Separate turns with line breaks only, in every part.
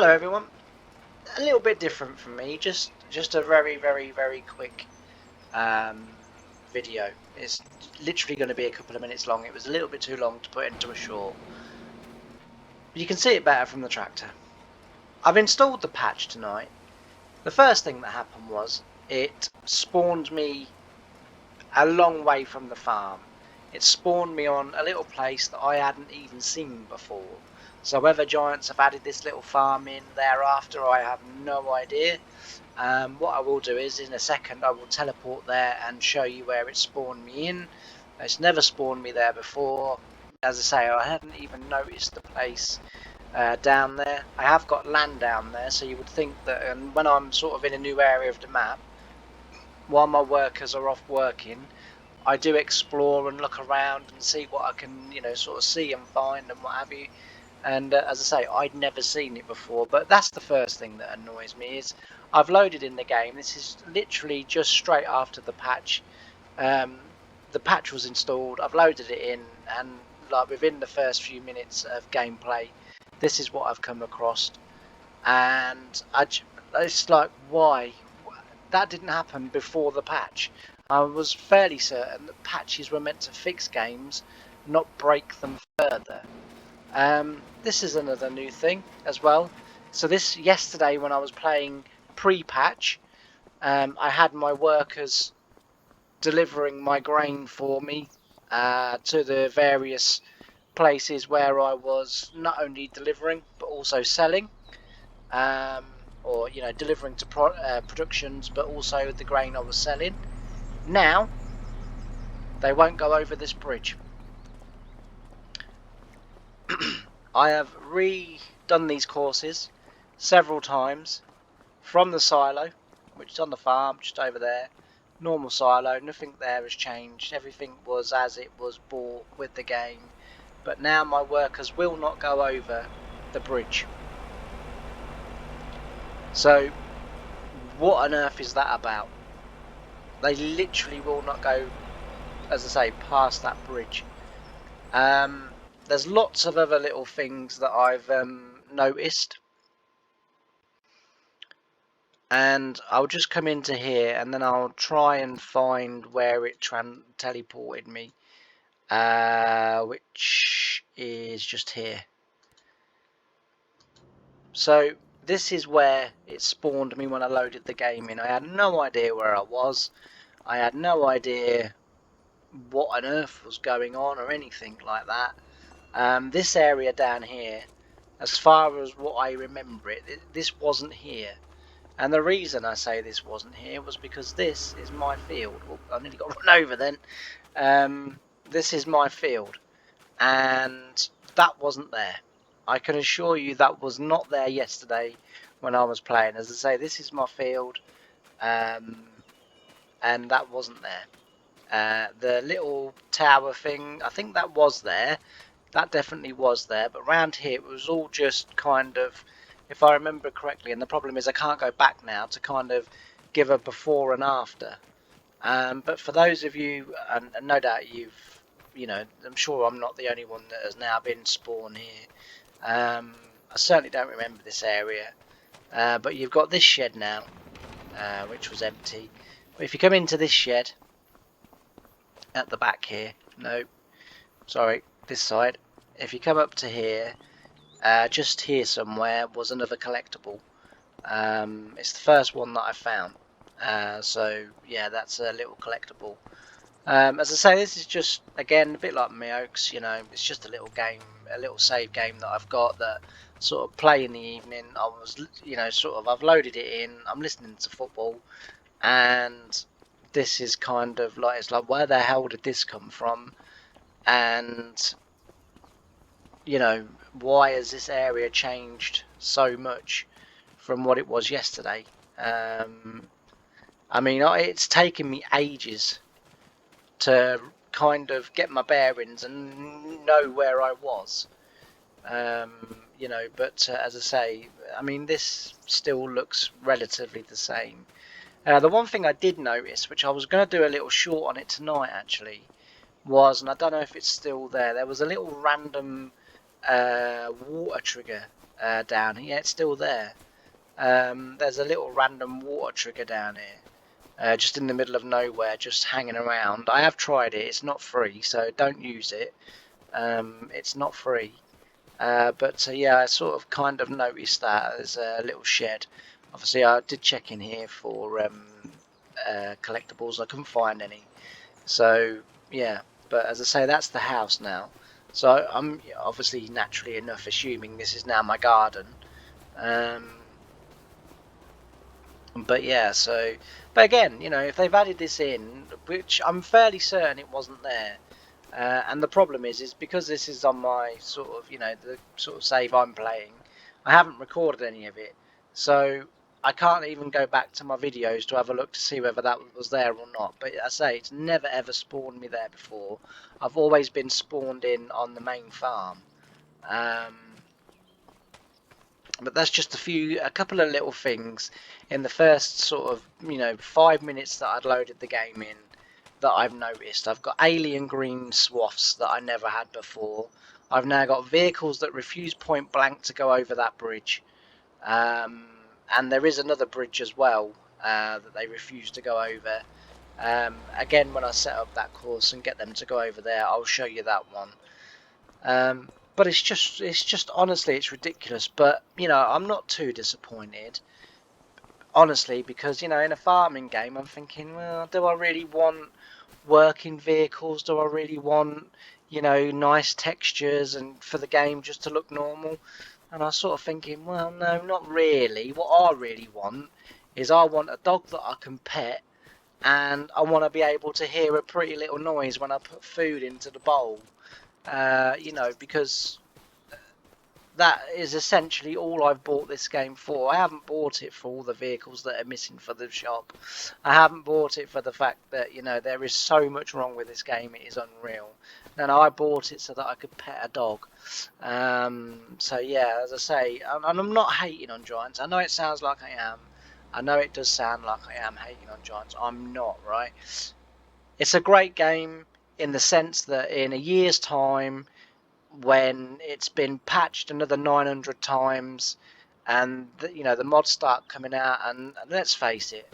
Hello everyone. A little bit different from me. Just a very quick video. It's literally going to be a couple of minutes long. It was a little bit too long to put into a short. You can see it better from the tractor. I've installed the patch tonight. The first thing that happened was it spawned me a long way from the farm. It spawned me on a little place that I hadn't even seen before. So whether giants have added this little farm in thereafter, I have no idea. What I will do is in a second I will teleport there and show you where it spawned me in. It's never spawned me there before. As I say, I hadn't even noticed the place down there. I have got land down there, so you would think that when I'm sort of in a new area of the map, while my workers are off working, I do explore and look around and see what I can, sort of see and find and what have you. And as I say, I'd never seen it before, but that's the first thing that annoys me is I've loaded in the game. This is literally just straight after the patch. The patch was installed, I've loaded it in, and like within the first few minutes of gameplay, this is what I've come across. And it's like, why? That didn't happen before the patch. I was fairly certain that patches were meant to fix games, not break them further. This is another new thing as well. So yesterday when I was playing pre-patch, I had my workers delivering my grain for me to the various places where I was not only delivering but also selling, or delivering to productions, but also the grain I was selling. Now they won't go over this bridge. I have redone these courses several times from the silo, which is on the farm just over there. Normal silo, nothing there has changed. Everything was as it was bought with the game. But now my workers will not go over the bridge. So what on earth is that about? They literally will not go, as I say, past that bridge. There's lots of other little things that I've noticed, and I'll just come into here and then I'll try and find where it teleported me, which is just here. So this is where it spawned me when I loaded the game in. I had no idea where I was. I had no idea what on earth was going on or anything like that. This area down here, as far as what I remember this wasn't here. And the reason I say this wasn't here was because this is my field. Well, I nearly got run over then. This is my field, and that wasn't there. I can assure you that was not there yesterday when I was playing. As I say, this is my field, and that wasn't there. The little tower thing, I think that was there. That definitely was there, but around here it was all just kind of, if I remember correctly, and the problem is I can't go back now to kind of give a before and after. But for those of you, and no doubt I'm sure I'm not the only one that has now been spawned here. I certainly don't remember this area, but you've got this shed now, which was empty. But if you come into this shed at the back here, no, sorry, this side, if you come up to here, just here somewhere was another collectible. It's the first one that I found, so yeah, that's a little collectible. As I say, this is just, again, a bit like my Oaks, it's just a little game, a little save game that I've got that sort of play in the evening. I was, I've loaded it in, I'm listening to football, and this is kind of like, it's like, where the hell did this come from? And why has this area changed so much from what it was yesterday? I mean, it's taken me ages to kind of get my bearings and know where I was. But as I say, I mean, this still looks relatively the same. The one thing I did notice, which I was going to do a little short on it tonight actually, and I don't know if it's still there was a little random water trigger down here. It's still there. There's a little random water trigger down here, just in the middle of nowhere, just hanging around. I have tried it. It's not free, so don't use it. It's not free. But yeah, I sort of kind of noticed that there's a little shed. Obviously, I did check in here for collectibles. I couldn't find any. So yeah, but as I say, that's the house now. So I'm obviously naturally enough assuming this is now my garden. But yeah, so, but again, you know, if they've added this in, which I'm fairly certain it wasn't there, and the problem is because this is on my sort of, you know, the sort of save I'm playing, I haven't recorded any of it, so I can't even go back to my videos to have a look to see whether that was there or not. But I say, it's never ever spawned me there before. I've always been spawned in on the main farm. But that's just a couple of little things in the first sort of, you know, 5 minutes that I'd loaded the game in that I've noticed. I've got alien green swaths that I never had before. I've now got vehicles that refuse point blank to go over that bridge. And there is another bridge as well that they refuse to go over. Again, when I set up that course and get them to go over there, I'll show you that one. But it's just honestly, it's ridiculous. But you know, I'm not too disappointed, honestly, because you know, in a farming game, I'm thinking, well, do I really want working vehicles? Do I really want, you know, nice textures and for the game just to look normal? And I was sort of thinking, well, no, not really. What I really want is I want a dog that I can pet, and I want to be able to hear a pretty little noise when I put food into the bowl. You know, because that is essentially all I've bought this game for. I haven't bought it for all the vehicles that are missing for the shop. I haven't bought it for the fact that, you know, there is so much wrong with this game, it is unreal. And I bought it so that I could pet a dog. So yeah, as I say, and I'm not hating on Giants. I know it sounds like I am. I know it does sound like I am hating on Giants. I'm not, right? It's a great game in the sense that in a year's time, when it's been patched another 900 times, and you know, the mods start coming out, and let's face it,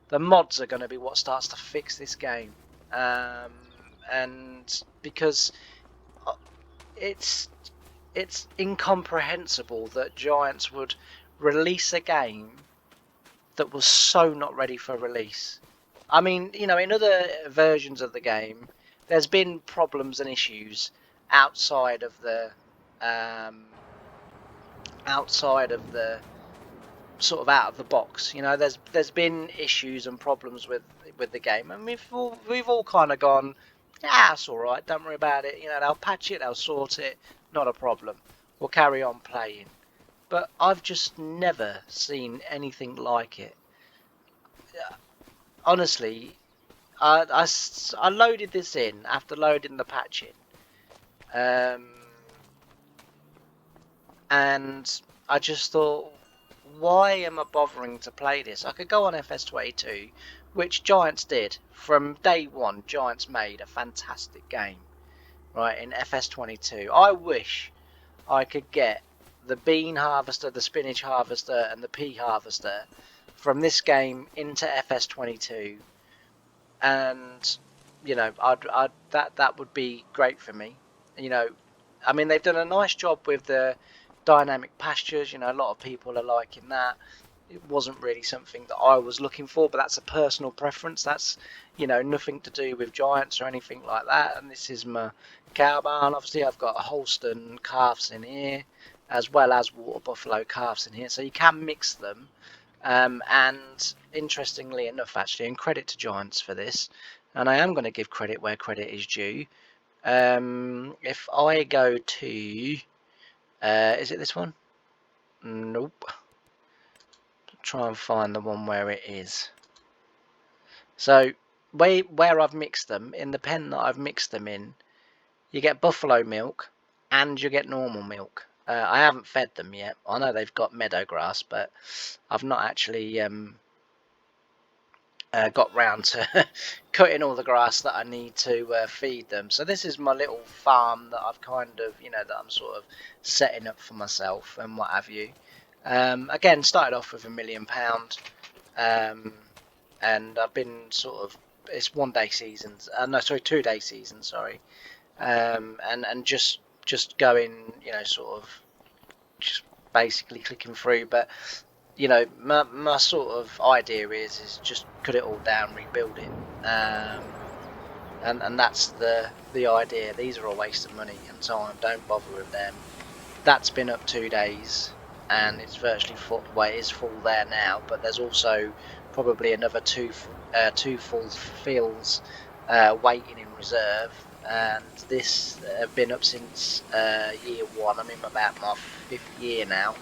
the mods are going to be what starts to fix this game. And because it's incomprehensible that Giants would release a game that was so not ready for release. I mean, you know, in other versions of the game, there's been problems and issues outside of the sort of out of the box. You know, there's been issues and problems with the game, and we've all kind of gone, yeah, it's all right, don't worry about it. You know, they'll patch it, they'll sort it, not a problem. We'll carry on playing. But I've just never seen anything like it. Honestly, I loaded this in after loading the patch in, and I just thought, why am I bothering to play this? I could go on FS22, which Giants did from day one. Giants made a fantastic game, right? In FS22, I wish I could get the bean harvester, the spinach harvester, and the pea harvester from this game into FS22, and you know, that would be great for me. You know, I mean, they've done a nice job with the dynamic pastures. You know, a lot of people are liking that. It wasn't really something that I was looking for, but that's a personal preference. That's, you know, nothing to do with Giants or anything like that. And this is my cow barn. Obviously, I've got Holstein calves in here, as well as water buffalo calves in here, so you can mix them. And interestingly enough, actually, and credit to Giants for this, and I am going to give credit where credit is due. If I go to, is it this one? Nope. Try and find the one where it is. So where I've mixed them, in the pen that I've mixed them in, you get buffalo milk and you get normal milk. I haven't fed them yet. I know they've got meadow grass, but I've not actually got round to cutting all the grass that I need to feed them. So this is my little farm that I've kind of, that I'm sort of setting up for myself and what have you. Again, started off with £1 million, and I've been sort of, it's 1 day seasons. No, sorry, 2 day seasons. Sorry, and just going, sort of just basically clicking through, but. My sort of idea is just cut it all down, rebuild it, and that's the idea. These are a waste of money and time. Don't bother with them. That's been up 2 days, and it's virtually full. Well, it is full there now, but there's also probably another two full fields waiting in reserve. And this have been up since year one. I'm in about my 5th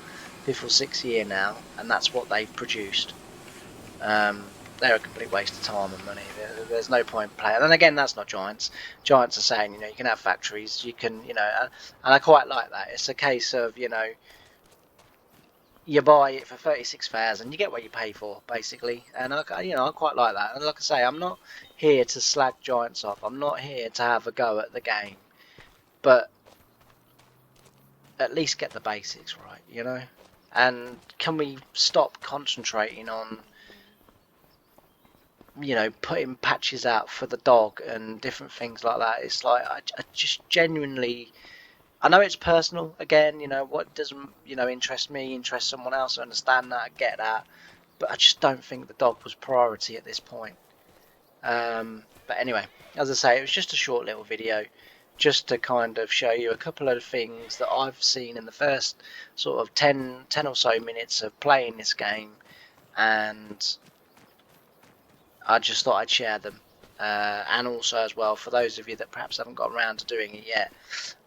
or 6th year now, and that's what they've produced. They're a complete waste of time and money. There's no point playing. And again, that's not Giants. Giants are saying, you can have factories, you can, and I quite like that. It's a case of, you buy it for 36,000, you get what you pay for, basically. And I quite like that. And like I say, I'm not here to slag Giants off. I'm not here to have a go at the game, but at least get the basics right, And can we stop concentrating on, putting patches out for the dog and different things like that? It's like I just genuinely, I know it's personal. Again, what doesn't interest me interest someone else. I understand that, I get that, but I just don't think the dog was priority at this point. But anyway, as I say, it was just a short little video, just to kind of show you a couple of things that I've seen in the first sort of 10 or so minutes of playing this game, and I just thought I'd share them. And also as well, for those of you that perhaps haven't got around to doing it yet,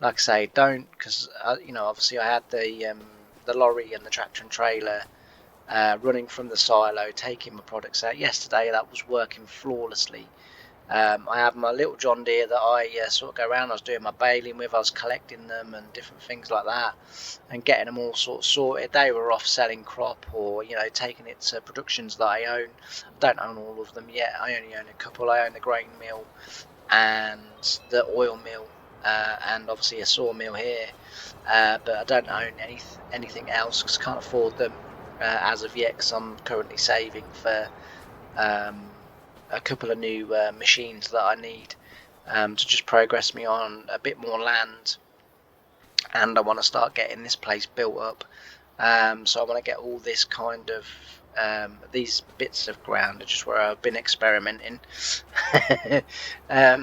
like I say, don't, because obviously I had the lorry and the tractor and trailer running from the silo, taking my products out yesterday. That was working flawlessly. I have my little John Deere that I sort of go around. I was doing my baling with, I was collecting them and different things like that, and getting them all sort of sorted. They were off selling crop, or taking it to productions that I own. I don't own all of them yet. I only own a couple. I own the grain mill and the oil mill, and obviously a sawmill here, but I don't own anything else because I can't afford them as of yet, because I'm currently saving for a couple of new machines that I need to just progress me on a bit more land, and I want to start getting this place built up. So I want to get all this kind of these bits of ground are just where I've been experimenting.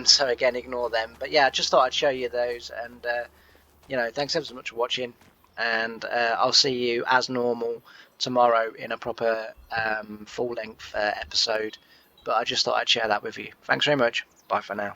So again, ignore them. But yeah, I just thought I'd show you those, and thanks ever so much for watching, and I'll see you as normal tomorrow in a proper full-length episode. But I just thought I'd share that with you. Thanks very much. Bye for now.